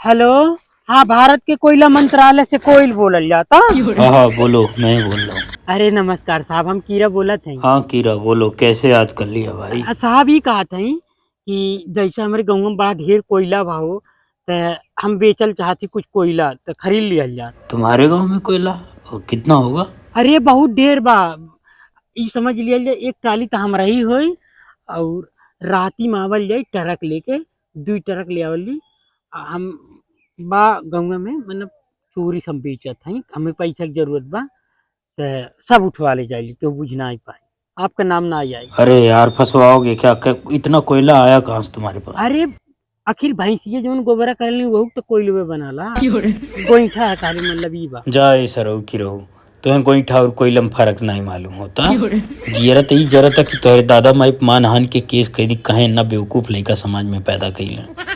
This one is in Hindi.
हेलो। हाँ, भारत के कोयला मंत्रालय से कोयल बोलल जाता। हाँ हाँ बोलो, मैं ही बोल रहा हूँ। अरे नमस्कार साहब, हम कीरा बोलत हई। हाँ कीरा बोलो, कैसे याद कर लिया भाई? साहब ही कहत हई कि जैसे हमारे गाँव में बड़ा ढेर कोयला बा हो, तो हम बेचल चाहती कुछ कोयला तो खरीद लियल जात। तुम्हारे गांव में कोयला? और कितना होगा? अरे बहुत ढेर बा। ई समझ लियल जाए एक ट्राली तो हमरा ही होई, और राती में आवल जाई ट्रक लेके, 2 ट्रक ले आवल जी। हम बा गाँव में मतलब चोरी सब बेचत हई, हमें पैसा की जरूरत बा, तो सब उठवा ले जाइली, केहू बुझ ना पाए, आपका नाम ना आई। अरे यार फंसवाओगे क्या? इतना कोयला आया कहाँ से तुम्हारे पास? अरे आखिर भैंसिया जौन गोबरा करली वहू तो कोयलवे बनाला। गोईठा है खाली, मतलब ई बा। जाए सरऊ की रहू, तुम्हें गोईठा और कोयलम फर्क नहीं मालूम होता। गियरत ही जरत कि तोहरे दादा माई मानहान के केस कैदी कहे ना बेवकूफ लड़का समाज में पैदा कैले।